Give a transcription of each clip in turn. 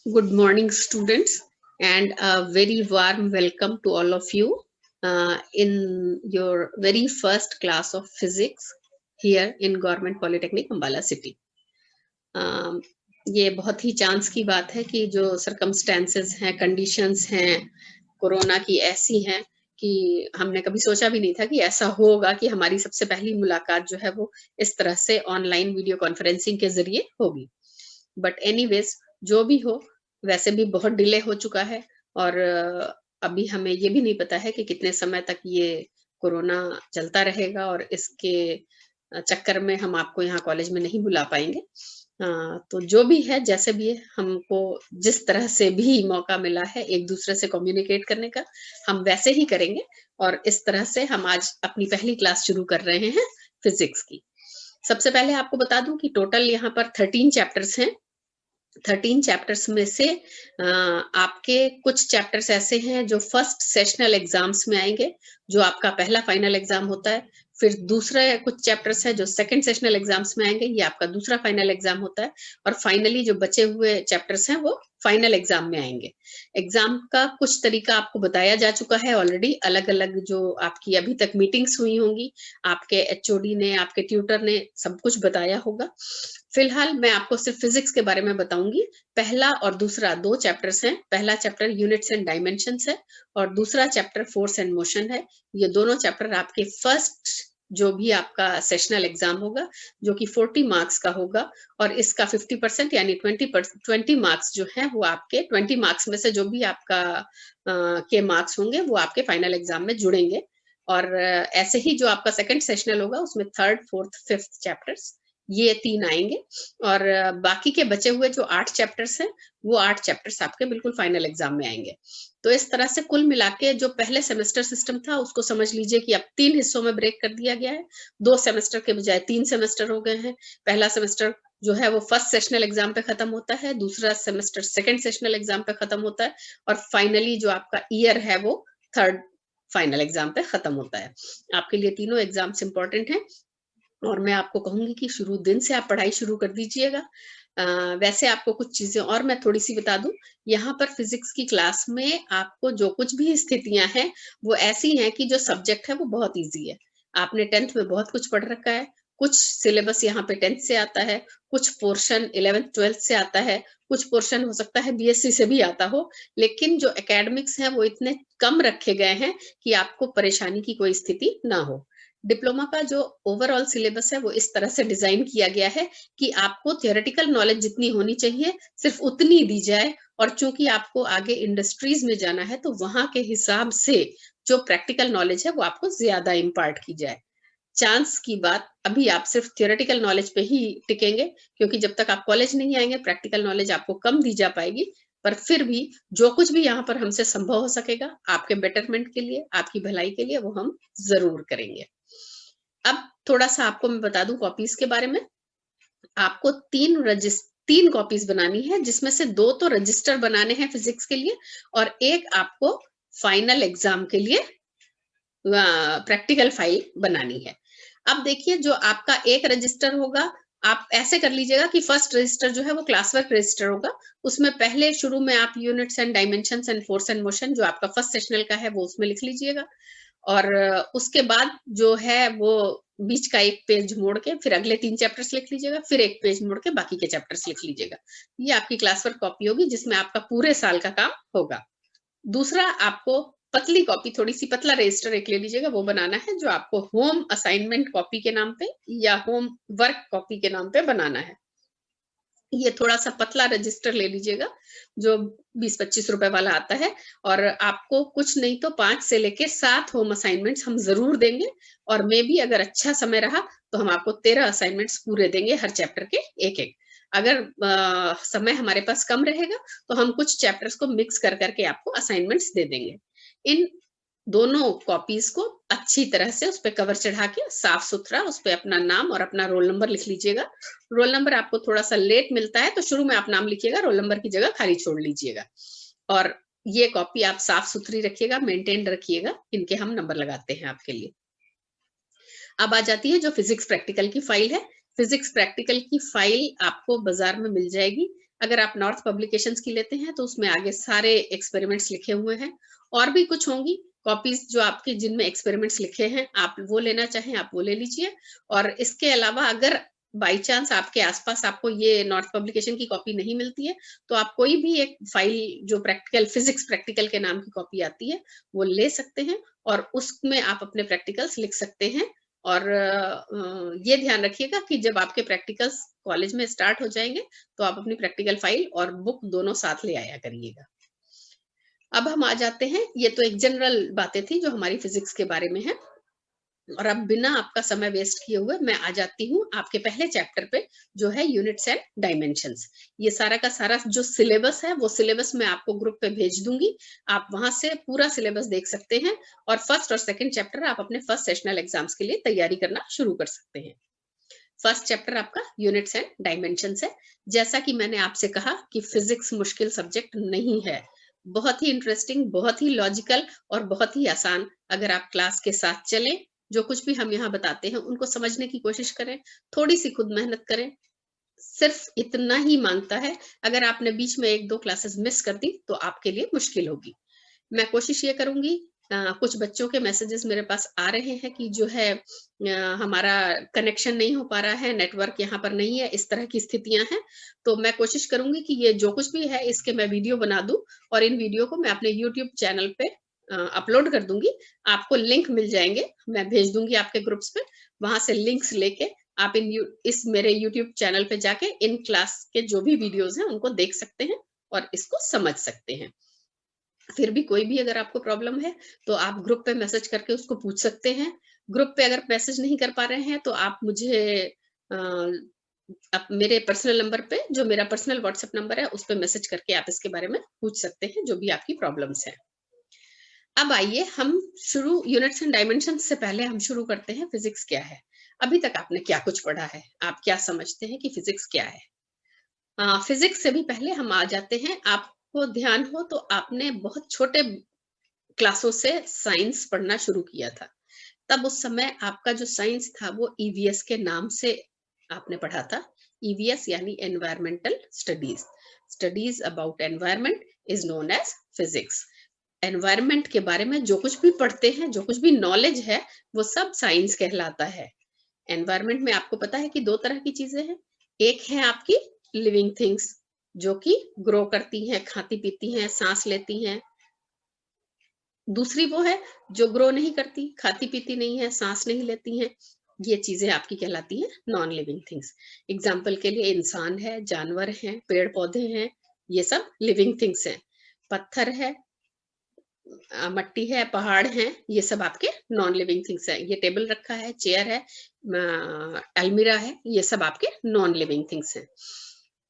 Good morning, students, and a very warm welcome to all of you in your very first class of physics here in Government Polytechnic, Ambala City. ये बहुत ही chance की बात है कि जो circumstances हैं, conditions हैं, corona की ऐसी हैं कि हमने कभी सोचा भी नहीं था कि ऐसा होगा कि हमारी सबसे पहली मुलाकात जो है वो इस तरह से ऑनलाइन वीडियो कॉन्फ्रेंसिंग के जरिए होगी। बट एनीवेज, जो भी हो, वैसे भी बहुत डिले हो चुका है और अभी हमें ये भी नहीं पता है कि कितने समय तक ये कोरोना चलता रहेगा और इसके चक्कर में हम आपको यहाँ कॉलेज में नहीं बुला पाएंगे। तो जो भी है, जैसे भी है, हमको जिस तरह से भी मौका मिला है एक दूसरे से कम्युनिकेट करने का, हम वैसे ही करेंगे। और इस तरह से हम आज अपनी पहली क्लास शुरू कर रहे हैं फिजिक्स की। सबसे पहले आपको बता दूं कि टोटल यहाँ पर 13 चैप्टर्स हैं। 13 चैप्टर्स में से आपके कुछ चैप्टर्स ऐसे हैं जो फर्स्ट सेशनल एग्जाम्स में आएंगे, जो आपका पहला फाइनल एग्जाम होता है। फिर दूसरे कुछ चैप्टर्स है जो सेकंड सेशनल एग्जाम्स में आएंगे, ये आपका दूसरा फाइनल एग्जाम होता है। और फाइनली जो बचे हुए चैप्टर्स हैं वो फाइनल एग्जाम में आएंगे। एग्जाम का कुछ तरीका आपको बताया जा चुका है ऑलरेडी, अलग अलग जो आपकी अभी तक मीटिंग्स हुई होंगी, आपके एचओडी ने, आपके ट्यूटर ने सब कुछ बताया होगा। फिलहाल मैं आपको सिर्फ फिजिक्स के बारे में बताऊंगी। पहला और दूसरा दो चैप्टर्स हैं। पहला चैप्टर यूनिट्स एंड डायमेंशंस है और दूसरा चैप्टर फोर्स एंड मोशन है। ये दोनों चैप्टर आपके फर्स्ट जो भी आपका सेशनल एग्जाम होगा, जो कि 40 मार्क्स का होगा, और इसका 50% यानी 20 मार्क्स जो है वो आपके 20 मार्क्स में से जो भी आपका के मार्क्स होंगे वो आपके फाइनल एग्जाम में जुड़ेंगे। और ऐसे ही जो आपका सेकंड सेशनल होगा उसमें थर्ड, फोर्थ, फिफ्थ चैप्टर्स ये 3 आएंगे। और बाकी के बचे हुए जो 8 चैप्टर्स हैं वो 8 चैप्टर्स आपके बिल्कुल फाइनल एग्जाम में आएंगे। तो इस तरह से कुल मिला के जो पहले सेमेस्टर सिस्टम था उसको समझ लीजिए कि अब 3 हिस्सों में ब्रेक कर दिया गया है। 2 सेमेस्टर के बजाय 3 सेमेस्टर हो गए हैं। पहला सेमेस्टर जो है वो फर्स्ट सेशनल एग्जाम पे खत्म होता है, दूसरा सेमेस्टर सेकंड सेशनल एग्जाम पे खत्म होता है, और फाइनली जो आपका ईयर है वो थर्ड फाइनल एग्जाम पे खत्म होता है। आपके लिए तीनों एग्जाम्स इंपॉर्टेंट हैं और मैं आपको कहूंगी कि शुरू दिन से आप पढ़ाई शुरू कर दीजिएगा। वैसे आपको कुछ चीजें और मैं थोड़ी सी बता दूं। यहाँ पर फिजिक्स की क्लास में आपको जो कुछ भी स्थितियां हैं वो ऐसी हैं कि जो सब्जेक्ट है वो बहुत इजी है। आपने 10th में बहुत कुछ पढ़ रखा है, कुछ सिलेबस यहाँ पे 10th से आता है, कुछ पोर्शन 11th 12th से आता है, कुछ पोर्शन हो सकता है बीएससी से भी आता हो, लेकिन जो एकेडमिक्स है वो इतने कम रखे गए हैं कि आपको परेशानी की कोई स्थिति ना हो। डिप्लोमा का जो ओवरऑल सिलेबस है वो इस तरह से डिजाइन किया गया है कि आपको थियोरेटिकल नॉलेज जितनी होनी चाहिए सिर्फ उतनी दी जाए, और चूंकि आपको आगे इंडस्ट्रीज में जाना है तो वहां के हिसाब से जो प्रैक्टिकल नॉलेज है वो आपको ज्यादा इम्पार्ट की जाए। चांस की बात, अभी आप सिर्फ थियोरेटिकल नॉलेज पे ही टिकेंगे, क्योंकि जब तक आप कॉलेज नहीं आएंगे प्रैक्टिकल नॉलेज आपको कम दी जा पाएगी। पर फिर भी जो कुछ भी यहाँ पर हमसे संभव हो सकेगा आपके बेटरमेंट के लिए, आपकी भलाई के लिए, वो हम जरूर करेंगे। अब थोड़ा सा आपको मैं बता दूं कॉपीज के बारे में। आपको 3 कॉपीज बनानी है, जिसमें से 2 तो रजिस्टर बनाने हैं फिजिक्स के लिए और एक आपको फाइनल एग्जाम के लिए प्रैक्टिकल फाइल बनानी है। अब देखिए, जो आपका एक रजिस्टर होगा, आप ऐसे कर लीजिएगा कि फर्स्ट रजिस्टर जो है वो क्लास वर्क रजिस्टर होगा। उसमें पहले शुरू में आप units and dimensions and force and motion जो आपका फर्स्ट सेशनल का है वो उसमें लिख लीजिएगा। और उसके बाद जो है वो बीच का एक पेज मोड़ के फिर अगले 3 चैप्टर्स लिख लीजिएगा, फिर एक पेज मोड़ के बाकी के चैप्टर्स लिख लीजिएगा। ये आपकी क्लास वर्क कॉपी होगी जिसमें आपका पूरे साल का काम होगा। दूसरा, आपको पतली कॉपी, थोड़ी सी पतला रजिस्टर एक ले लीजिएगा, वो बनाना है जो आपको होम असाइनमेंट कॉपी के नाम पे या होम वर्क कॉपी के नाम पे बनाना है। ये थोड़ा सा पतला रजिस्टर ले लीजिएगा जो 20-25 रुपए वाला आता है, और आपको कुछ नहीं तो 5 से लेके 7 होम असाइनमेंट्स हम जरूर देंगे, और मे भी अगर अच्छा समय रहा तो हम आपको 13 असाइनमेंट्स पूरे देंगे, हर चैप्टर के एक एक। अगर समय हमारे पास कम रहेगा तो हम कुछ चैप्टर्स को मिक्स कर करके आपको असाइनमेंट्स दे देंगे। इन दोनों कॉपीज को अच्छी तरह से उस पर कवर चढ़ा के साफ सुथरा उस पर अपना नाम और अपना रोल नंबर लिख लीजिएगा। रोल नंबर आपको थोड़ा सा लेट मिलता है तो शुरू में आप नाम लिखिएगा, रोल नंबर की जगह खाली छोड़ लीजिएगा। और ये कॉपी आप साफ सुथरी रखिएगा, मेंटेन रखिएगा, इनके हम नंबर लगाते हैं आपके लिए। अब आ जाती है जो फिजिक्स प्रैक्टिकल की फाइल है। फिजिक्स प्रैक्टिकल की फाइल आपको बाजार में मिल जाएगी। अगर आप नॉर्थ पब्लिकेशंस की लेते हैं तो उसमें आगे सारे एक्सपेरिमेंट्स लिखे हुए हैं, और भी कुछ होंगी कॉपीज जो आपके जिनमें एक्सपेरिमेंट्स लिखे हैं, आप वो लेना चाहें आप वो ले लीजिए। और इसके अलावा अगर बाई चांस आपके आसपास आपको ये नॉर्थ पब्लिकेशन की कॉपी नहीं मिलती है, तो आप कोई भी एक फाइल जो प्रैक्टिकल फिजिक्स प्रैक्टिकल के नाम की कॉपी आती है वो ले सकते हैं, और उसमें आप अपने प्रैक्टिकल्स लिख सकते हैं। और ये ध्यान रखिएगा कि जब आपके प्रैक्टिकल्स कॉलेज में स्टार्ट हो जाएंगे तो आप अपनी प्रैक्टिकल फाइल और बुक दोनों साथ ले आया करिएगा। अब हम आ जाते हैं, ये तो एक जनरल बातें थी जो हमारी फिजिक्स के बारे में है, और अब बिना आपका समय वेस्ट किए हुए मैं आ जाती हूँ आपके पहले चैप्टर पे, जो है यूनिट्स एंड डायमेंशंस। ये सारा का सारा जो सिलेबस है वो सिलेबस मैं आपको ग्रुप पे भेज दूंगी, आप वहां से पूरा सिलेबस देख सकते हैं, और फर्स्ट और सेकंड चैप्टर आप अपने फर्स्ट सेशनल एग्जाम्स के लिए तैयारी करना शुरू कर सकते हैं। फर्स्ट चैप्टर आपका यूनिट्स एंड डायमेंशंस है। जैसा कि मैंने आपसे कहा कि फिजिक्स मुश्किल सब्जेक्ट नहीं है, बहुत ही इंटरेस्टिंग, बहुत ही लॉजिकल और बहुत ही आसान। अगर आप क्लास के साथ चलें, जो कुछ भी हम यहाँ बताते हैं उनको समझने की कोशिश करें, थोड़ी सी खुद मेहनत करें, सिर्फ इतना ही मांगता है। अगर आपने बीच में एक दो क्लासेस मिस कर दी तो आपके लिए मुश्किल होगी। मैं कोशिश ये करूंगी, कुछ बच्चों के मैसेजेस मेरे पास आ रहे हैं कि जो है हमारा कनेक्शन नहीं हो पा रहा है, नेटवर्क यहाँ पर नहीं है, इस तरह की स्थितियां हैं। तो मैं कोशिश करूंगी कि ये जो कुछ भी है इसके मैं वीडियो बना दूं, और इन वीडियो को मैं अपने यूट्यूब चैनल पे अपलोड कर दूंगी। आपको लिंक मिल जाएंगे, मैं भेज दूंगी आपके ग्रुप्स पे, वहां से लिंक्स लेके आप इस मेरे यूट्यूब चैनल पे जाके इन क्लास के जो भी वीडियोज हैं उनको देख सकते हैं और इसको समझ सकते हैं। फिर भी कोई भी अगर आपको प्रॉब्लम है तो आप ग्रुप पे मैसेज करके उसको पूछ सकते हैं। ग्रुप पे अगर मैसेज नहीं कर पा रहे हैं तो आप मुझे आप मेरे पर्सनल नंबर पे, जो मेरा पर्सनल व्हाट्सएप नंबर है, उस पे मैसेज करके आप इसके बारे में पूछ सकते हैं जो भी आपकी प्रॉब्लम्स है। अब आइए हम शुरू, यूनिट्स एंड डायमेंशंस से पहले हम शुरू करते हैं फिजिक्स क्या है। अभी तक आपने क्या कुछ पढ़ा है, आप क्या समझते हैं कि फिजिक्स क्या है? फिजिक्स से भी पहले हम आ जाते हैं, आपको ध्यान हो तो आपने बहुत छोटे क्लासों से साइंस पढ़ना शुरू किया था। तब उस समय आपका जो साइंस था वो ईवीएस के नाम से आपने पढ़ा था। ईवीएस यानी environmental studies, studies about environment is known as physics. Environment के बारे में जो कुछ भी पढ़ते हैं, जो कुछ भी नॉलेज है, वो सब साइंस कहलाता है। एनवायरमेंट में आपको पता है कि दो तरह की चीजें हैं। एक है आपकी लिविंग थिंग्स, जो कि ग्रो करती हैं, खाती पीती हैं, सांस लेती हैं। दूसरी वो है जो ग्रो नहीं करती, खाती पीती नहीं है, सांस नहीं लेती हैं। ये चीजें आपकी कहलाती हैं नॉन लिविंग थिंग्स। एग्जाम्पल के लिए इंसान है, जानवर हैं, पेड़ पौधे हैं, ये सब लिविंग थिंग्स हैं। पत्थर है, मट्टी है, पहाड़ हैं, ये सब आपके नॉन लिविंग थिंग्स है। ये टेबल रखा है, चेयर है, अलमीरा है, ये सब आपके नॉन लिविंग थिंग्स हैं।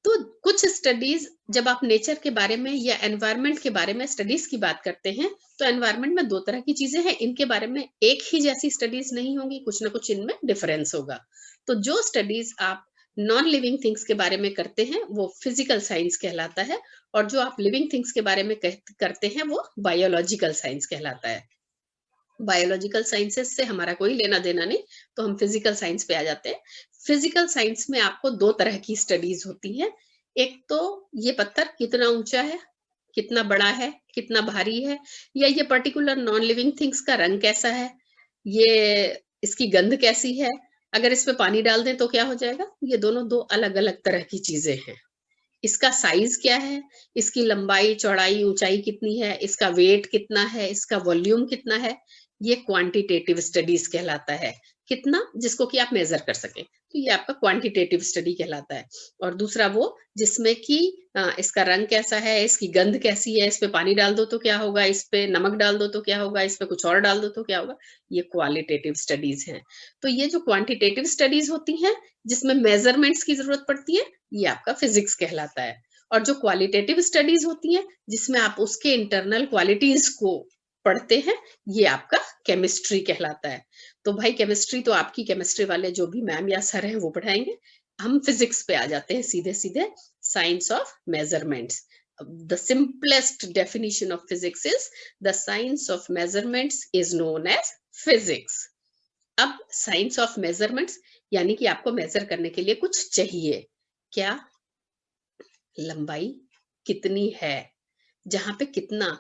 तो कुछ स्टडीज, जब आप नेचर के बारे में या एनवायरनमेंट के बारे में स्टडीज की बात करते हैं, तो एनवायरनमेंट में दो तरह की चीजें हैं, इनके बारे में एक ही जैसी स्टडीज नहीं होंगी, कुछ ना कुछ इनमें डिफरेंस होगा। तो जो स्टडीज आप नॉन लिविंग थिंग्स के बारे में करते हैं वो फिजिकल साइंस कहलाता है, और जो आप लिविंग थिंग्स के बारे में करते हैं वो बायोलॉजिकल साइंस कहलाता है। बायोलॉजिकल साइंसेस से हमारा कोई लेना देना नहीं, तो हम फिजिकल साइंस पे आ जाते हैं। फिजिकल साइंस में आपको दो तरह की स्टडीज होती हैं। एक तो ये पत्थर कितना ऊंचा है, कितना बड़ा है, कितना भारी है, या ये पर्टिकुलर नॉन लिविंग थिंग्स का रंग कैसा है, ये इसकी गंध कैसी है, अगर इस पे पानी डाल दें तो क्या हो जाएगा। ये दोनों दो अलग अलग तरह की चीजें हैं। इसका साइज क्या है, इसकी लंबाई चौड़ाई ऊंचाई कितनी है, इसका वेट कितना है, इसका वॉल्यूम कितना है, ये क्वांटिटेटिव स्टडीज कहलाता है। कितना, जिसको कि आप मेजर कर सकें, तो ये आपका क्वांटिटेटिव स्टडी कहलाता है। और दूसरा वो जिसमें कि इसका रंग कैसा है, इसकी गंध कैसी है, इस पे पानी डाल दो तो क्या होगा, इस पे नमक डाल दो तो क्या होगा, इस पे कुछ और डाल दो तो क्या होगा, ये क्वालिटेटिव स्टडीज हैं। तो ये जो क्वांटिटेटिव स्टडीज होती हैं जिसमें मेजरमेंट्स की जरूरत पड़ती है, ये आपका फिजिक्स कहलाता है। और जो क्वालिटेटिव स्टडीज होती हैं जिसमें आप उसके इंटरनल क्वालिटीज को पढ़ते हैं, ये आपका केमिस्ट्री कहलाता है। तो भाई केमिस्ट्री तो आपकी केमिस्ट्री वाले जो भी मैम या सर हैं वो पढ़ाएंगे। हम फिजिक्स पे आ जाते हैं सीधे सीधे, science of measurements. The simplest definition of physics is the science of measurements is known as physics. अब साइंस ऑफ मेजरमेंट्स यानी कि आपको मेजर करने के लिए कुछ चाहिए। क्या? लंबाई कितनी है, जहां पे कितना,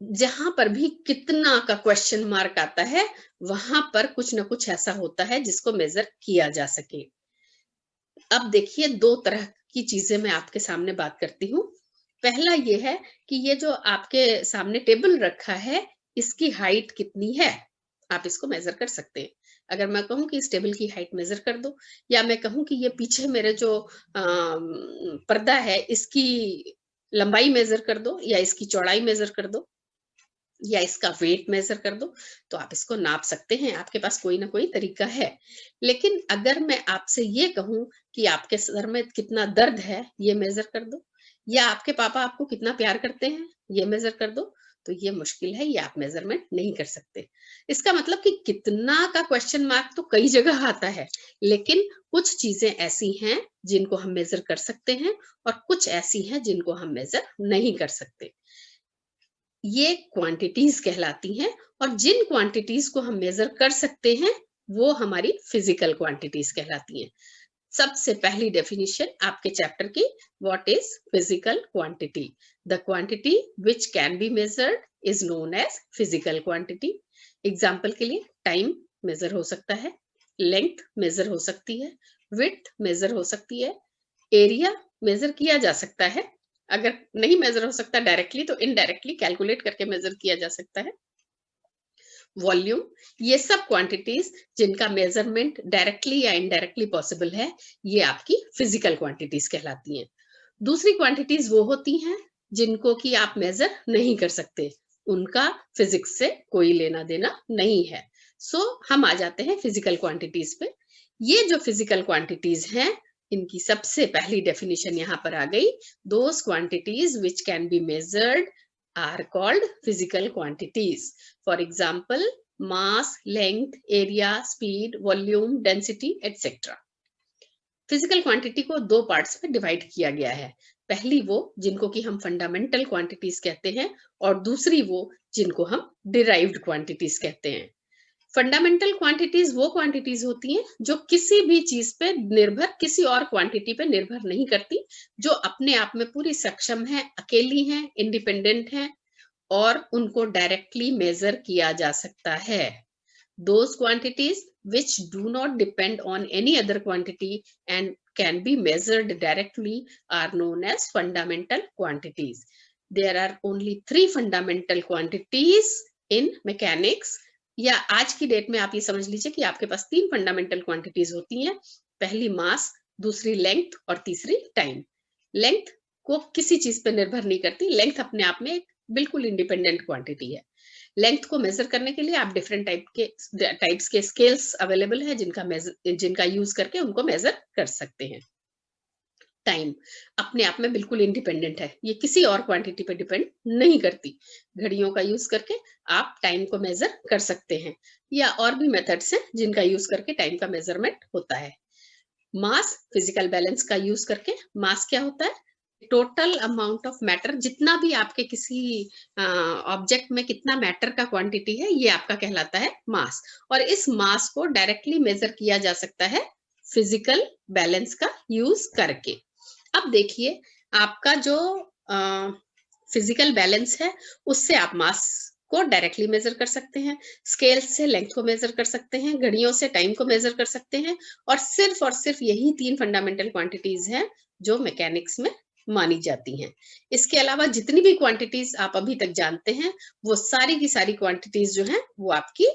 जहां पर भी कितना का क्वेश्चन मार्क आता है, वहां पर कुछ ना कुछ ऐसा होता है जिसको मेजर किया जा सके। अब देखिए, दो तरह की चीजें मैं आपके सामने बात करती हूँ। पहला ये है कि ये जो आपके सामने टेबल रखा है, इसकी हाइट कितनी है, आप इसको मेजर कर सकते हैं। अगर मैं कहूँ कि इस टेबल की हाइट मेजर कर दो, या मैं कहूँ कि ये पीछे मेरे जो पर्दा है, इसकी लंबाई मेजर कर दो, या इसकी चौड़ाई मेजर कर दो, या इसका वेट मेजर कर दो, तो आप इसको नाप सकते हैं। आपके पास कोई ना कोई तरीका है। लेकिन अगर मैं आपसे ये कहूं कि आपके सर में कितना दर्द है, ये मेजर कर दो, या आपके पापा आपको कितना प्यार करते हैं, ये मेजर कर दो, तो ये मुश्किल है, ये आप मेजरमेंट नहीं कर सकते। इसका मतलब कि कितना का क्वेश्चन मार्क तो कई जगह आता है, लेकिन कुछ चीजें ऐसी हैं जिनको हम मेजर कर सकते हैं, और कुछ ऐसी हैं जिनको हम मेजर नहीं कर सकते। ये क्वांटिटीज कहलाती हैं, और जिन क्वांटिटीज को हम मेजर कर सकते हैं, वो हमारी फिजिकल क्वांटिटीज कहलाती हैं। सबसे पहली डेफिनेशन आपके चैप्टर की, what is physical quantity? The quantity which can be measured is known as physical quantity. Example के लिए, टाइम मेजर हो सकता है, लेंथ मेजर हो सकती है, विड्थ मेजर हो सकती है, एरिया मेजर किया जा सकता है। अगर नहीं मेजर हो सकता डायरेक्टली, तो इनडायरेक्टली कैलकुलेट करके मेजर किया जा सकता है। वॉल्यूम, ये सब क्वांटिटीज जिनका मेजरमेंट डायरेक्टली या इनडायरेक्टली पॉसिबल है, ये आपकी फिजिकल क्वांटिटीज कहलाती हैं। दूसरी क्वांटिटीज वो होती हैं जिनको कि आप मेजर नहीं कर सकते, उनका फिजिक्स से कोई लेना देना नहीं है। सो हम आ जाते हैं फिजिकल क्वांटिटीज पे। ये जो फिजिकल क्वांटिटीज हैं, इनकी सबसे पहली डेफिनेशन यहाँ पर आ गई। Those quantities which can be measured are called physical quantities. For example, mass, length, area, speed, volume, density, etc. Physical quantity को दो पार्ट्स में डिवाइड किया गया है। पहली वो जिनको कि हम फंडामेंटल क्वांटिटीज कहते हैं, और दूसरी वो जिनको हम डिराइव्ड क्वांटिटीज कहते हैं। फंडामेंटल क्वांटिटीज वो क्वांटिटीज होती हैं जो किसी भी चीज पे निर्भर, किसी और क्वांटिटी पे निर्भर नहीं करती, जो अपने आप में पूरी सक्षम है, अकेली हैं, इंडिपेंडेंट हैं, और उनको डायरेक्टली मेजर किया जा सकता है। Those quantities which do not depend on any other quantity and can be measured directly are known as fundamental quantities. There are only three fundamental quantities in mechanics. या आज की डेट में आप ये समझ लीजिए कि आपके पास तीन फंडामेंटल क्वांटिटीज होती हैं। पहली मास, दूसरी लेंथ, और तीसरी टाइम। लेंथ को किसी चीज पे निर्भर नहीं करती, लेंथ अपने आप में एक बिल्कुल इंडिपेंडेंट क्वांटिटी है। लेंथ को मेजर करने के लिए आप डिफरेंट टाइप्स के स्केल्स अवेलेबल है, जिनका यूज करके उनको मेजर कर सकते हैं। टाइम अपने आप में बिल्कुल इंडिपेंडेंट है, ये किसी और क्वांटिटी पे डिपेंड नहीं करती। घड़ियों का यूज करके आप टाइम को मेजर कर सकते हैं, या और भी मेथड्स हैं जिनका यूज करके टाइम का मेजरमेंट होता है। मास, फिजिकल बैलेंस का यूज करके, मास क्या होता है? टोटल अमाउंट ऑफ मैटर, जितना भी आपके किसी ऑब्जेक्ट में कितना मैटर का क्वांटिटी है, ये आपका कहलाता है मास। और इस मास को डायरेक्टली मेजर किया जा सकता है फिजिकल बैलेंस का यूज करके। अब देखिए, आपका जो फिजिकल बैलेंस है, उससे आप मास को डायरेक्टली मेजर कर सकते हैं, स्केल से लेंथ को मेजर कर सकते हैं, घड़ियों से टाइम को मेजर कर सकते हैं, और सिर्फ यही तीन फंडामेंटल क्वांटिटीज हैं जो मैकेनिक्स में मानी जाती हैं। इसके अलावा जितनी भी क्वांटिटीज आप अभी तक जानते हैं, वो सारी की सारी क्वांटिटीज जो हैं, वो आपकी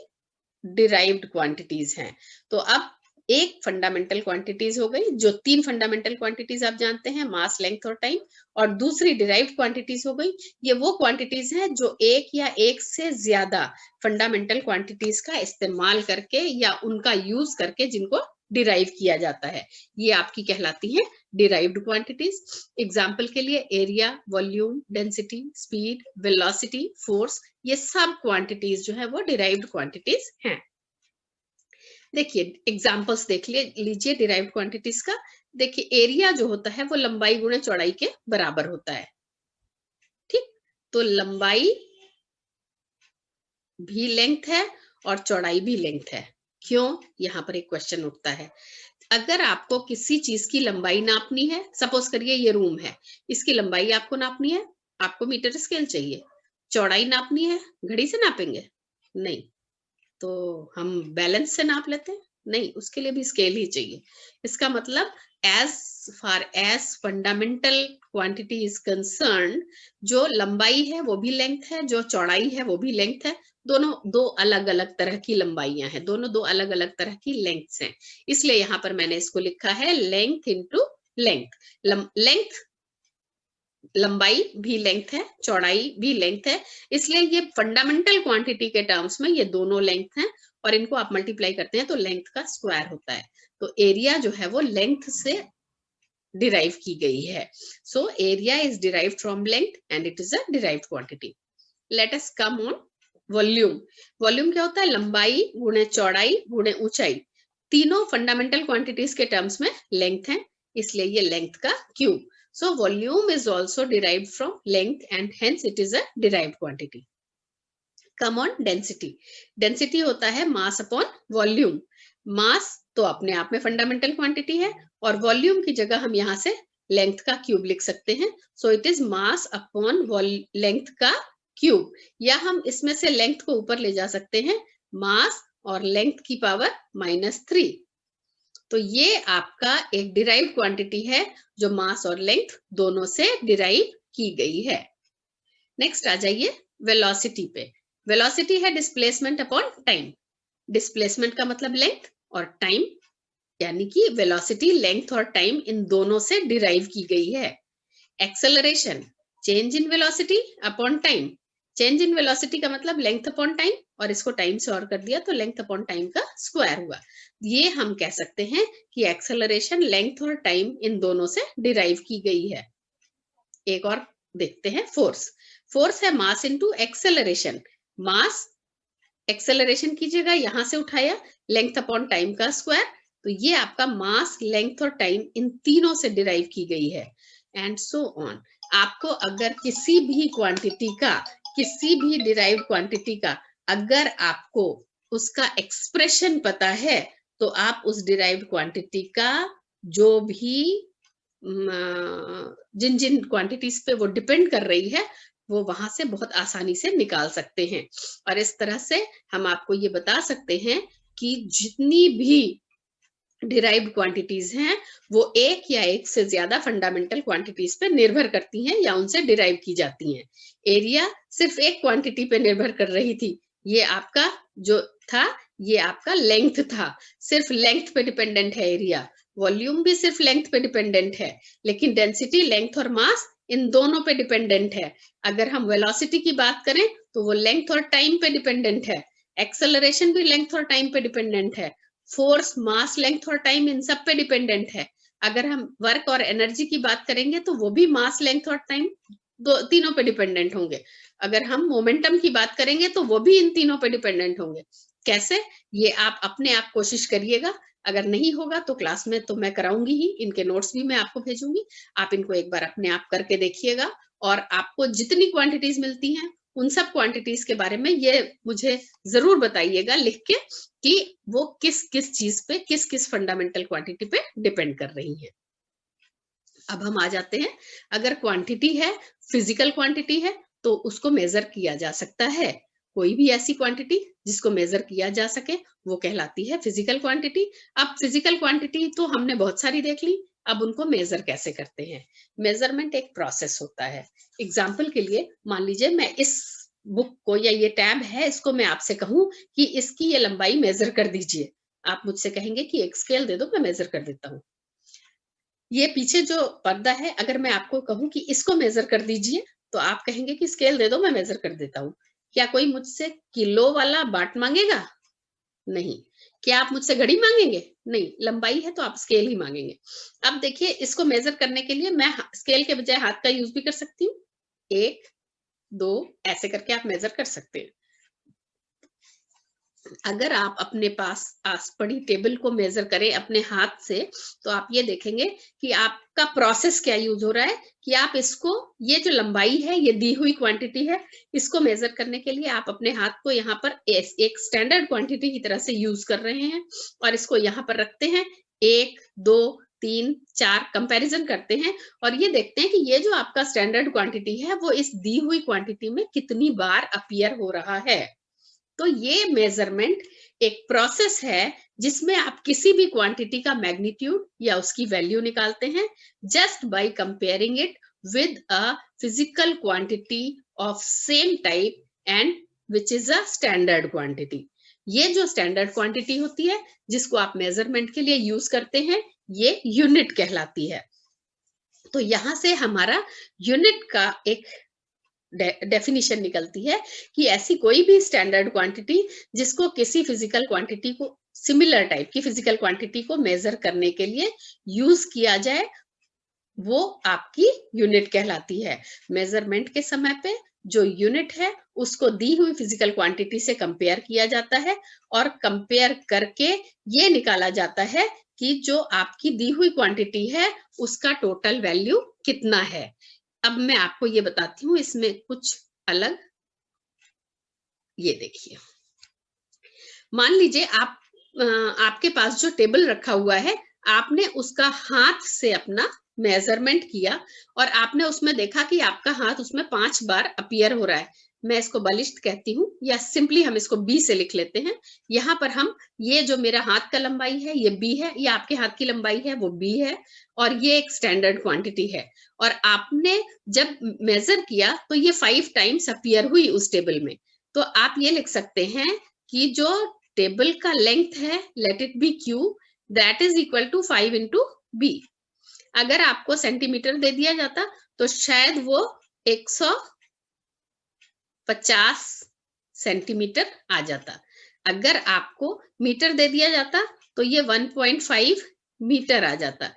डिराइव्ड क्वांटिटीज हैं। तो अब एक फंडामेंटल क्वांटिटीज हो गई, जो तीन फंडामेंटल क्वांटिटीज आप जानते हैं, मास, लेंथ और टाइम, और दूसरी डिराइव्ड क्वांटिटीज हो गई, ये वो क्वांटिटीज हैं जो एक या एक से ज्यादा फंडामेंटल क्वांटिटीज का इस्तेमाल करके या उनका यूज करके जिनको डिराइव किया जाता है, ये आपकी कहलाती हैं डिराइव्ड क्वांटिटीज। एग्जाम्पल के लिए, area, volume, density, speed, velocity, force, ये सब क्वांटिटीज जो है वो डिराइव्ड क्वांटिटीज हैं। देखिए, एग्जाम्पल्स देख लीजिए डिराइव्ड क्वांटिटीज का। देखिए, एरिया जो होता है वो लंबाई गुणे चौड़ाई के बराबर होता है। ठीक, तो लंबाई भी लेंथ है और चौड़ाई भी लेंथ है। क्यों? यहाँ पर एक क्वेश्चन उठता है। अगर आपको किसी चीज की लंबाई नापनी है, सपोज करिए ये रूम है, इसकी लंबाई आपको नापनी है, आपको मीटर स्केल चाहिए। चौड़ाई नापनी है, घड़ी से नापेंगे? नहीं। तो हम बैलेंस से नाप लेते हैं? नहीं, उसके लिए भी स्केल ही चाहिए। इसका मतलब as far as fundamental quantity is concern, जो लंबाई है वो भी लेंथ है, जो चौड़ाई है वो भी लेंथ है। दोनों दो अलग अलग तरह की लंबाइयां हैं, दोनों दो अलग अलग तरह की लेंथ्स हैं। इसलिए यहाँ पर मैंने इसको लिखा है लेंथ इंटू लेंथ। लेंथ लंबाई भी लेंथ है, चौड़ाई भी लेंथ है, इसलिए ये फंडामेंटल क्वांटिटी के टर्म्स में ये दोनों लेंथ हैं, और इनको आप मल्टीप्लाई करते हैं तो लेंथ का स्क्वायर होता है। तो एरिया जो है वो लेंथ से डिराइव की गई है। So area is derived from length and it is a derived quantity. Let us come on volume. Volume क्या होता है? लंबाई गुणे चौड़ाई गुणे ऊंचाई। तीनों फंडामेंटल क्वांटिटीज के टर्म्स में लेंथ है, इसलिए ये लेंथ का cube. So volume is also derived from length and hence it is a derived quantity. Come on density. Density होता है mass upon volume. Mass तो अपने आप में fundamental quantity है, और volume की जगह हम यहाँ से length का cube लिख सकते हैं. So it is mass upon length का cube. या हम इसमें से length को ऊपर ले जा सकते हैं, mass और length की power -3. तो ये आपका एक डिराइव्ड क्वांटिटी है जो मास और लेंथ दोनों से डिराइव की गई है। नेक्स्ट आ जाइए वेलोसिटी पे। वेलोसिटी है डिस्प्लेसमेंट अपॉन टाइम। डिस्प्लेसमेंट का मतलब लेंथ, और टाइम यानी कि वेलोसिटी लेंथ और टाइम इन दोनों से डिराइव की गई है। Acceleration change in velocity upon time. Change in velocity का मतलब लेंथ अपॉन टाइम, और इसको टाइम से और कर दिया तो लेंथ अपॉन टाइम का स्क्वायर हुआ। ये हम कह सकते हैं कि एक्सेलरेशन लेंथ और टाइम इन दोनों से डिराइव की गई है। एक और देखते हैं फोर्स। फोर्स है मास इनटू एक्सेलरेशन। मास एक्सेलरेशन कीजिएगा, यहां से उठाया लेंथ अपॉन टाइम का स्क्वायर, तो ये आपका मास लेंथ और टाइम इन तीनों से डिराइव की गई है। And so on. आपको अगर किसी भी क्वांटिटी का, किसी भी डिराइव्ड क्वांटिटी का अगर आपको उसका एक्सप्रेशन पता है, तो आप उस डिराइव्ड क्वांटिटी का जो भी जिन जिन क्वांटिटीज पे वो डिपेंड कर रही है, वो वहां से बहुत आसानी से निकाल सकते हैं। और इस तरह से हम आपको ये बता सकते हैं कि जितनी भी डिराइव्ड क्वांटिटीज हैं वो एक या एक से ज्यादा फंडामेंटल क्वांटिटीज पे निर्भर करती हैं या उनसे डिराइव की जाती हैं। एरिया सिर्फ एक क्वांटिटी पे निर्भर कर रही थी, ये आपका जो था ये आपका लेंथ था, सिर्फ लेंथ पे डिपेंडेंट है एरिया। वॉल्यूम भी सिर्फ लेंथ पे डिपेंडेंट है, लेकिन डेंसिटी, लेंथ और मास इन दोनों पे डिपेंडेंट है। अगर हम वेलोसिटी की बात करें तो वो लेंथ और टाइम पे डिपेंडेंट है। एक्सेलरेशन भी लेंथ और टाइम पे डिपेंडेंट है। फोर्स, मास, लेंथ और टाइम इन सब पे डिपेंडेंट है। अगर हम वर्क और एनर्जी की बात करेंगे तो वो भी मास, लेंथ और टाइम तीनों पे डिपेंडेंट होंगे। अगर हम मोमेंटम की बात करेंगे तो वो भी इन तीनों पे डिपेंडेंट होंगे। कैसे? ये आप अपने आप कोशिश करिएगा। अगर नहीं होगा तो क्लास में तो मैं कराऊंगी ही, इनके नोट्स भी मैं आपको भेजूंगी। आप इनको एक बार अपने आप करके देखिएगा, और आपको जितनी क्वांटिटीज मिलती हैं उन सब क्वांटिटीज के बारे में ये मुझे जरूर बताइएगा लिख के कि वो किस किस चीज पे, किस किस फंडामेंटल क्वांटिटी पे डिपेंड कर रही है। अब हम आ जाते हैं, अगर क्वांटिटी है, फिजिकल क्वांटिटी है, तो उसको मेजर किया जा सकता है। कोई भी ऐसी क्वांटिटी जिसको मेजर किया जा सके वो कहलाती है फिजिकल क्वांटिटी। अब फिजिकल क्वांटिटी तो हमने बहुत सारी देख ली, अब उनको मेजर कैसे करते हैं? मेजरमेंट एक प्रोसेस होता है। एग्जाम्पल के लिए मान लीजिए मैं इस बुक को, या ये टैब है, इसको मैं आपसे कहूं कि इसकी ये लंबाई मेजर कर दीजिए। आप मुझसे कहेंगे कि एक स्केल दे दो, मैं मेजर कर देता हूँ। ये पीछे जो पर्दा है, अगर मैं आपको कहूं कि इसको मेजर कर दीजिए, तो आप कहेंगे कि स्केल दे दो, मैं मेजर कर देता हूँ। क्या कोई मुझसे किलो वाला बाट मांगेगा? नहीं। क्या आप मुझसे घड़ी मांगेंगे? नहीं। लंबाई है तो आप स्केल ही मांगेंगे। अब देखिए, इसको मेजर करने के लिए मैं स्केल के बजाय हाथ का यूज भी कर सकती हूँ। 1, 2 ऐसे करके आप मेजर कर सकते हैं। अगर आप अपने पास आस पड़ी टेबल को मेजर करें अपने हाथ से, तो आप ये देखेंगे कि आपका प्रोसेस क्या यूज हो रहा है, कि आप इसको, ये जो लंबाई है, ये दी हुई क्वांटिटी है, इसको मेजर करने के लिए आप अपने हाथ को यहाँ पर एक स्टैंडर्ड क्वांटिटी की तरह से यूज कर रहे हैं, और इसको यहाँ पर रखते हैं। 1, 2, 3, 4 कंपैरिजन करते हैं और ये देखते हैं कि ये जो आपका स्टैंडर्ड क्वांटिटी है वो इस दी हुई क्वांटिटी में कितनी बार अपीयर हो रहा है। तो ये मेजरमेंट एक प्रोसेस है जिसमें आप किसी भी क्वांटिटी का मैग्नीट्यूड या उसकी वैल्यू निकालते हैं just by comparing it with a physical quantity of same type and which is a standard quantity. ये जो स्टैंडर्ड क्वांटिटी होती है जिसको आप मेजरमेंट के लिए यूज करते हैं ये यूनिट कहलाती है। तो यहां से हमारा यूनिट का एक डेफिनेशन निकलती है कि ऐसी कोई भी स्टैंडर्ड क्वांटिटी जिसको किसी फिजिकल क्वांटिटी को सिमिलर टाइप की फिजिकल क्वांटिटी को मेजर करने के लिए यूज किया जाए वो आपकी यूनिट कहलाती है। मेजरमेंट के समय पे जो यूनिट है उसको दी हुई फिजिकल क्वांटिटी से कंपेयर किया जाता है और कंपेयर करके ये निकाला जाता है कि जो आपकी दी हुई क्वांटिटी है उसका टोटल वैल्यू कितना है। अब मैं आपको ये बताती हूँ इसमें कुछ अलग। ये देखिए, मान लीजिए आप आपके पास जो टेबल रखा हुआ है आपने उसका हाथ से अपना मेजरमेंट किया और आपने उसमें देखा कि आपका हाथ उसमें 5 बार अपीयर हो रहा है। मैं इसको बलिष्ठ कहती हूँ या सिंपली हम इसको बी से लिख लेते हैं। यहाँ पर हम ये जो मेरा हाथ का लंबाई है ये बी है, ये आपके हाथ की लंबाई है वो बी है और ये एक स्टैंडर्ड क्वांटिटी है और आपने जब मेजर किया तो ये 5 टाइम्स अपीयर हुई उस टेबल में। तो आप ये लिख सकते हैं कि जो टेबल का लेंथ है let it be Q that is equal to 5 into B. अगर आपको सेंटीमीटर दे दिया जाता तो शायद वो 150 सेंटीमीटर आ जाता। अगर आपको मीटर दे दिया जाता तो ये 1.5 मीटर आ जाता।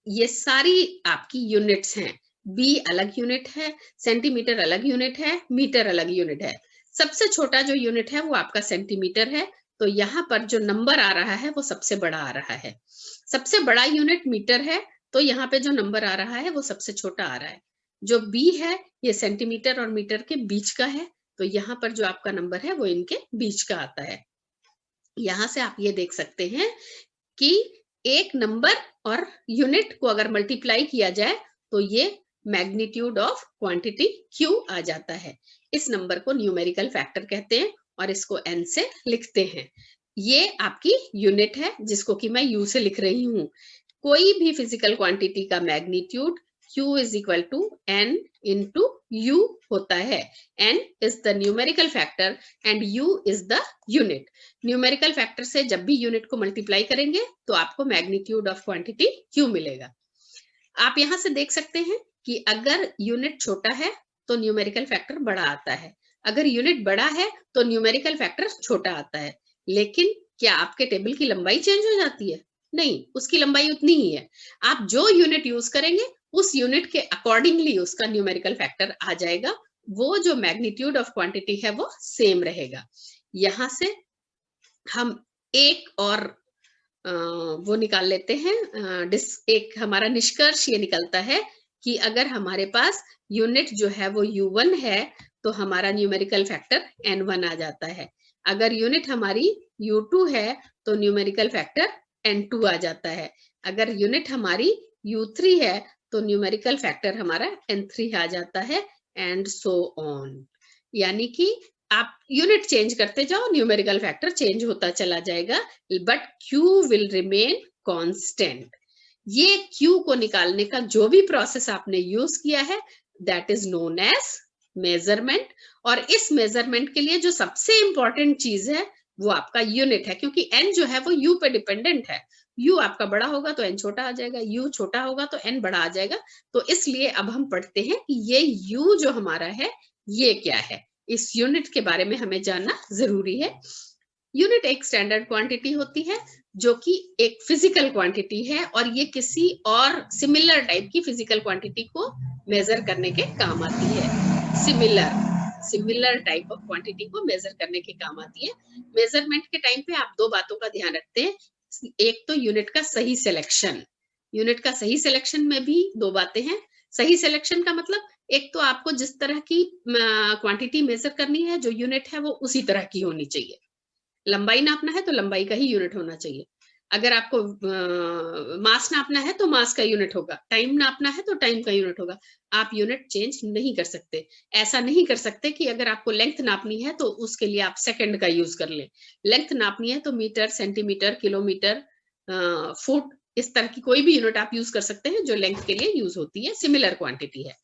ये सारी आपकी यूनिट्स हैं। बी अलग यूनिट है, सेंटीमीटर अलग यूनिट है, मीटर अलग यूनिट है। सबसे छोटा जो यूनिट है वो आपका सेंटीमीटर है। तो यहाँ पर जो नंबर आ रहा है वो सबसे बड़ा आ रहा है। सबसे बड़ा यूनिट मीटर है तो यहाँ पे जो नंबर आ रहा है वो सबसे छोटा आ रहा है। जो बी है ये सेंटीमीटर और मीटर के बीच का है तो यहाँ पर जो आपका नंबर है वो इनके बीच का आता है। यहाँ से आप ये देख सकते हैं कि एक नंबर और यूनिट को अगर मल्टीप्लाई किया जाए तो ये मैग्नीट्यूड ऑफ क्वांटिटी क्यू आ जाता है। इस नंबर को न्यूमेरिकल फैक्टर कहते हैं और इसको एन से लिखते हैं। ये आपकी यूनिट है जिसको कि मैं यू से लिख रही हूँ। कोई भी फिजिकल क्वांटिटी का magnitude Q is equal to N into U होता है। N is the numerical factor and U is the unit. Numerical factor से जब भी यूनिट को मल्टीप्लाई करेंगे तो आपको मैग्नीट्यूड ऑफ क्वांटिटी Q मिलेगा। आप यहां से देख सकते हैं कि अगर यूनिट छोटा है तो न्यूमेरिकल फैक्टर बड़ा आता है, अगर यूनिट बड़ा है तो न्यूमेरिकल फैक्टर छोटा आता है। लेकिन क्या आपके टेबल की लंबाई चेंज हो जाती है? नहीं, उसकी लंबाई उतनी ही है। आप जो यूनिट यूज करेंगे उस यूनिट के अकॉर्डिंगली उसका न्यूमेरिकल फैक्टर आ जाएगा। वो जो मैग्नीट्यूड ऑफ क्वांटिटी है वो सेम रहेगा। यहां से हम एक और वो निकाल लेते हैं। एक हमारा निष्कर्ष ये निकलता है कि अगर हमारे पास यूनिट जो है वो U1 है तो हमारा न्यूमेरिकल फैक्टर N1 आ जाता है। अगर यूनिट हमारी U2 है तो न्यूमेरिकल फैक्टर N2 आ जाता है। अगर यूनिट हमारी U3 है तो न्यूमेरिकल फैक्टर हमारा N3 आ जाता है एंड सो ऑन। यानी कि आप यूनिट चेंज करते जाओ न्यूमेरिकल फैक्टर चेंज होता चला जाएगा but Q will remain constant. ये Q को निकालने का जो भी प्रोसेस आपने यूज किया है that is known as measurement. और इस मेजरमेंट के लिए जो सबसे इंपॉर्टेंट चीज है वो आपका यूनिट है, क्योंकि n जो है वो u पे डिपेंडेंट है। u आपका बड़ा होगा तो n छोटा आ जाएगा, u छोटा होगा तो n बड़ा आ जाएगा। तो इसलिए अब हम पढ़ते हैं कि ये u जो हमारा है ये क्या है। इस यूनिट के बारे में हमें जानना जरूरी है। यूनिट एक स्टैंडर्ड क्वांटिटी होती है जो कि एक फिजिकल क्वांटिटी है और ये किसी और सिमिलर टाइप की फिजिकल क्वांटिटी को मेजर करने के काम आती है। सिमिलर टाइप ऑफ क्वांटिटी को मेजर करने के काम आती है। मेजरमेंट के टाइम पे आप दो बातों का ध्यान रखते हैं। एक तो यूनिट का सही सिलेक्शन। यूनिट का सही सिलेक्शन में भी दो बातें हैं। सही सिलेक्शन का मतलब एक तो आपको जिस तरह की क्वांटिटी मेजर करनी है जो यूनिट है वो उसी तरह की होनी चाहिए। लंबाई नापना है तो लंबाई का ही यूनिट होना चाहिए। अगर आपको मास नापना है तो मास का यूनिट होगा, टाइम नापना है तो टाइम का यूनिट होगा। आप यूनिट चेंज नहीं कर सकते। ऐसा नहीं कर सकते कि अगर आपको लेंथ नापनी है तो उसके लिए आप सेकंड का यूज कर लें। लेंथ नापनी है तो मीटर, सेंटीमीटर, किलोमीटर, फुट, इस तरह की कोई भी यूनिट आप यूज कर सकते हैं जो लेंथ के लिए यूज होती है, सिमिलर क्वांटिटी है।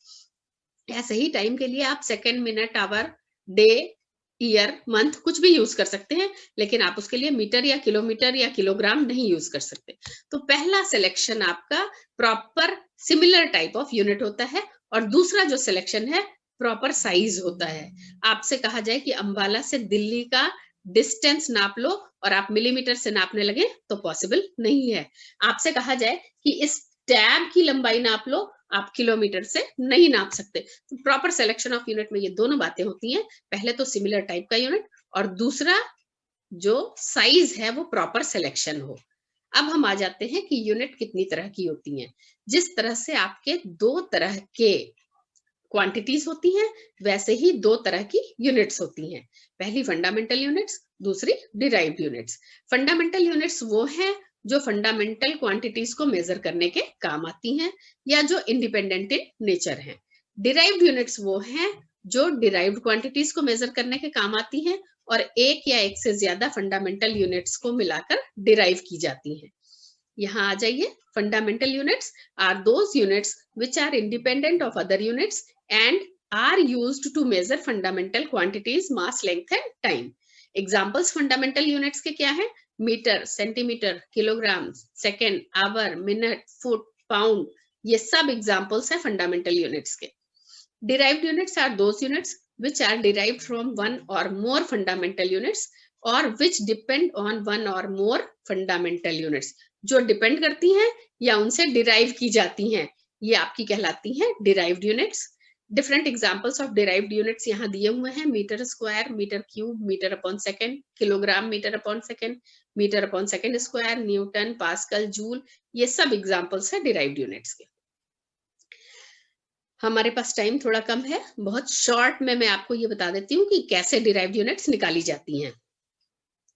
ऐसे ही टाइम के लिए आप second, minute, hour, day, year, month कुछ भी यूज कर सकते हैं, लेकिन आप उसके लिए मीटर या किलोमीटर या किलोग्राम नहीं यूज कर सकते। तो पहला सिलेक्शन आपका proper similar type of unit होता है, और दूसरा जो सिलेक्शन है प्रॉपर साइज होता है। आपसे कहा जाए कि अंबाला से दिल्ली का डिस्टेंस नाप लो और आप मिलीमीटर से नापने लगे तो पॉसिबल नहीं है। आपसे कहा जाए कि इस टैब की लंबाई नाप लो, आप किलोमीटर से नहीं नाप सकते। तो प्रॉपर सिलेक्शन ऑफ यूनिट में ये दोनों बातें होती हैं। पहले तो सिमिलर टाइप का यूनिट, और दूसरा जो साइज है वो प्रॉपर सिलेक्शन हो। अब हम आ जाते हैं कि यूनिट कितनी तरह की होती हैं। जिस तरह से आपके दो तरह के क्वांटिटीज होती हैं, वैसे ही दो तरह की यूनिट्स होती हैं। पहली फंडामेंटल यूनिट्स, दूसरी डिराइव्ड यूनिट्स। फंडामेंटल यूनिट्स वो हैं जो फंडामेंटल क्वांटिटीज को मेजर करने के काम आती हैं या जो इंडिपेंडेंट इन नेचर हैं। डिराइव्ड यूनिट्स वो हैं जो डिराइव्ड क्वांटिटीज को मेजर करने के काम आती हैं और एक या एक से ज्यादा फंडामेंटल यूनिट्स को मिलाकर डिराइव की जाती हैं। यहाँ आ जाइए। Fundamental units are those units which are independent of other units and are used to measure fundamental quantities, mass, length and time. Examples fundamental units के क्या है? Metre, centimetre, kilogram, second, hour, minute, foot, pound, ये सब examples है fundamental units के। Derived units are those units which are derived from one or more fundamental units or which depend on one or more fundamental units. जो depend करती हैं या उनसे derive की जाती हैं, ये आपकी कहलाती हैं derived units. Different examples of derived units यहाँ दिए हुए हैं। Metre square, metre cube, metre upon second, kilogram metre upon second, metre upon second square, newton, pascal, joule, ये सब एग्जाम्पल्स है डिराइव्ड यूनिट्स के। हमारे पास टाइम थोड़ा कम है, बहुत शॉर्ट में मैं आपको ये बता देती हूँ कि कैसे डिराइव्ड यूनिट्स निकाली जाती हैं।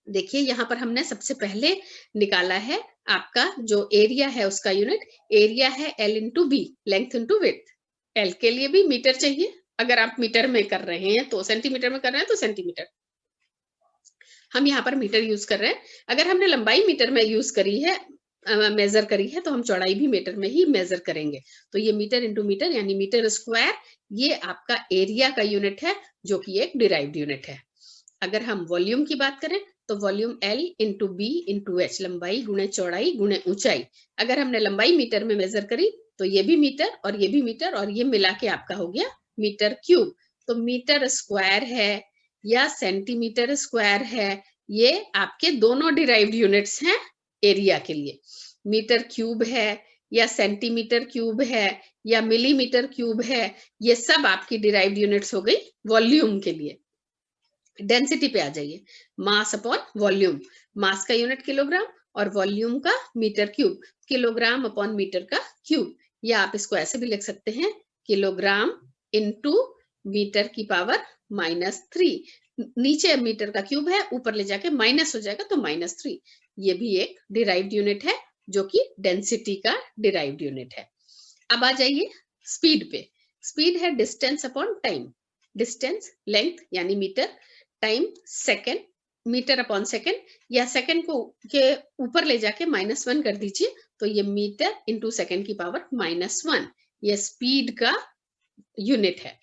देखिए यहाँ पर हमने सबसे पहले निकाला है आपका जो एरिया है उसका यूनिट। एरिया है L into B, length into width. L के लिए भी मीटर चाहिए, अगर आप मीटर में कर रहे हैं तो, सेंटीमीटर में कर रहे हैं तो सेंटीमीटर। हम यहाँ पर मीटर यूज कर रहे हैं। अगर हमने लंबाई मीटर में यूज करी है, मेजर करी है, तो हम चौड़ाई भी मीटर में ही मेजर करेंगे। तो ये मीटर इंटू मीटर यानी मीटर स्क्वायर, ये आपका एरिया का यूनिट है जो कि एक डिराइव्ड यूनिट है। अगर हम वॉल्यूम की बात करें तो volume L into B into H, लंबाई गुणे चौड़ाई गुणे ऊंचाई। अगर हमने लंबाई मीटर में मेजर करी तो ये भी मीटर और ये भी मीटर और ये मिला के आपका हो गया मीटर क्यूब। तो मीटर स्क्वायर है या सेंटीमीटर स्क्वायर है, ये आपके दोनों डिराइव्ड यूनिट्स हैं एरिया के लिए। मीटर क्यूब है या सेंटीमीटर क्यूब है या मिलीमीटर क्यूब है, ये सब आपकी डिराइव्ड यूनिट्स हो गई वॉल्यूम के लिए। डेंसिटी पे आ जाइए। मास अपॉन वॉल्यूम, मास का यूनिट किलोग्राम और वॉल्यूम का metre cube, kilogram upon metre का क्यूब। या आप इसको ऐसे भी लिख सकते हैं, किलोग्राम इंटू मीटर की पावर -3। नीचे मीटर का क्यूब है, ऊपर ले जाके माइनस हो जाएगा तो -3। ये भी एक डिराइव्ड यूनिट है जो कि डेंसिटी का डिराइव्ड यूनिट है। अब आ जाइए स्पीड पे। स्पीड है distance upon time. Distance length यानी metre, time second, metre upon second, या सेकेंड को के ऊपर ले जाके -1 कर दीजिए तो ये मीटर इंटू सेकेंड की पावर -1, ये स्पीड का यूनिट है।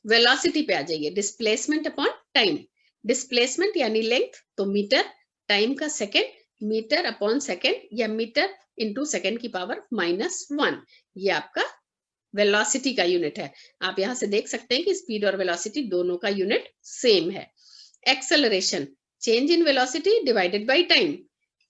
वेलोसिटी पे आ जाइए। Displacement upon time. डिस्प्लेसमेंट यानी लेंथ तो मीटर, टाइम का सेकेंड, मीटर अपॉन सेकेंड या मीटर इंटू सेकेंड की पावर -1, ये आपका वेलोसिटी का यूनिट है। आप यहां से देख सकते हैं कि स्पीड और वेलोसिटी दोनों का यूनिट सेम है। Acceleration, change in velocity divided by time.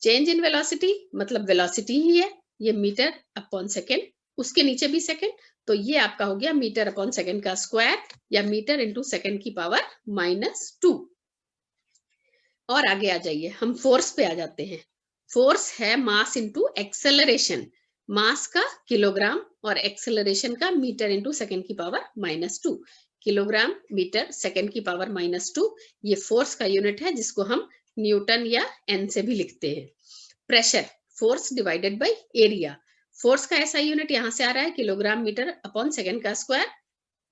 Change in velocity मतलब वेलोसिटी ही है, ये मीटर अपॉन सेकेंड, उसके नीचे भी सेकेंड, तो ये आपका हो गया मीटर अपॉन सेकेंड का स्क्वायर या मीटर इंटू सेकेंड की पावर -2। और आगे आ जाइए, हम फोर्स पे आ जाते हैं। फोर्स है मास इंटू एक्सेलरेशन। मास का किलोग्राम और एक्सेलरेशन का मीटर इंटू सेकेंड की पावर -2। किलोग्राम मीटर सेकेंड की पावर -2, ये फोर्स का यूनिट है जिसको हम न्यूटन या एन से भी लिखते हैं। Pressure, force divided by area. Force का ऐसा यूनिट यहाँ से आ रहा है किलोग्राम मीटर अपॉन सेकेंड का स्क्वायर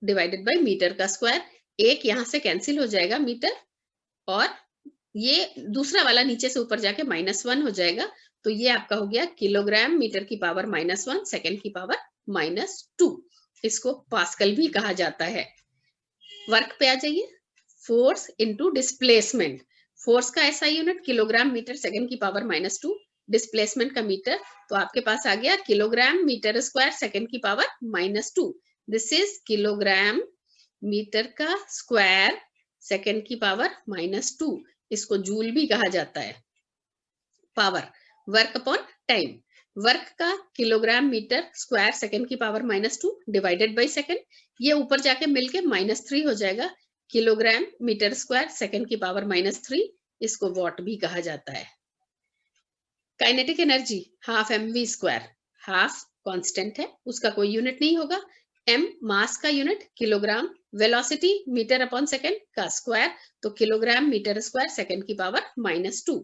डिवाइडेड बाय मीटर का स्क्वायर। एक यहाँ से कैंसिल हो जाएगा मीटर, और ये दूसरा वाला नीचे से ऊपर जाके -1 हो जाएगा। तो ये आपका हो गया किलोग्राम मीटर की पावर -1 सेकेंड की पावर -2। इसको पास्कल भी कहा जाता है। वर्क पे आ जाइए। Force into displacement. फोर्स का ऐसा यूनिट किलोग्राम मीटर सेकेंड की पावर -2, डिस्प्लेसमेंट का मीटर, तो आपके पास आ गया किलोग्राम मीटर स्क्वायर सेकेंड की power -2। This is kilogram metre का स्क्वायर सेकेंड की पावर -2। इसको जूल भी कहा जाता है। Power, work upon time. Work का किलोग्राम मीटर स्क्वायर सेकेंड की पावर -2 डिवाइडेड बाय सेकेंड, ये ऊपर जाके मिलके -3 हो जाएगा। किलोग्राम मीटर स्क्वायर सेकेंड की पावर -3, इसको वॉट भी कहा जाता है। Kinetic energy half mv square, half constant है, उसका कोई यूनिट नहीं होगा। m मास का unit kilogram, velocity metre upon second का स्क्वायर, तो किलोग्राम मीटर स्क्वायर सेकेंड की power -2।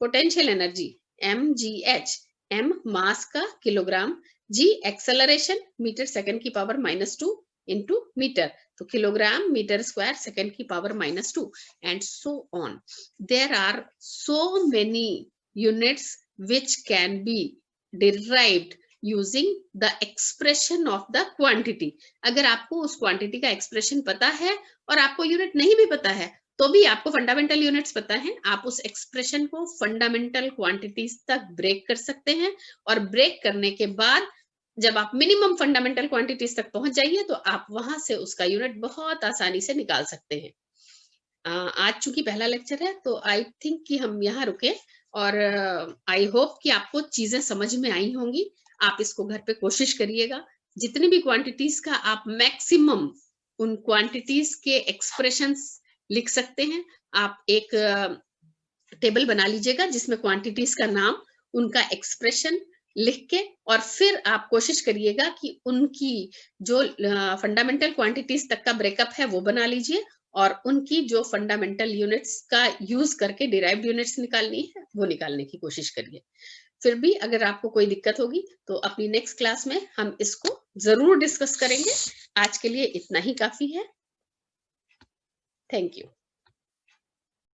Potential energy mgh, m mass का kilogram, g acceleration metre second की पावर -2 इंटू मीटर, तो किलोग्राम मीटर स्क्वायर सेकेंड की power -2 and so on. There are so many units which can be derived using the expression of the quantity। अगर आपको उस quantity का expression पता है और आपको यूनिट नहीं भी पता है तो भी आपको फंडामेंटल यूनिट्स पता है, आप उस एक्सप्रेशन को फंडामेंटल क्वांटिटीज तक ब्रेक कर सकते हैं। और ब्रेक करने के बाद जब आप मिनिमम फंडामेंटल क्वांटिटीज तक पहुंच जाइए तो आप वहां से उसका यूनिट बहुत आसानी से निकाल सकते हैं। आज चूंकि पहला लेक्चर है तो आई थिंक कि हम यहाँ रुके, और आई होप कि आपको चीजें समझ में आई होंगी। आप इसको घर पे कोशिश करिएगा, जितनी भी क्वांटिटीज का आप मैक्सिमम उन क्वांटिटीज के एक्सप्रेशंस लिख सकते हैं। आप एक टेबल बना लीजिएगा जिसमें क्वांटिटीज का नाम, उनका एक्सप्रेशन लिख के, और फिर आप कोशिश करिएगा कि उनकी जो फंडामेंटल क्वांटिटीज तक का ब्रेकअप है वो बना लीजिए, और उनकी जो फंडामेंटल यूनिट्स का यूज करके डिराइव्ड यूनिट्स निकालनी है वो निकालने की कोशिश करिए। फिर भी अगर आपको कोई दिक्कत होगी तो अपनी नेक्स्ट क्लास में हम इसको जरूर डिस्कस करेंगे। आज के लिए इतना ही काफी है। Thank you.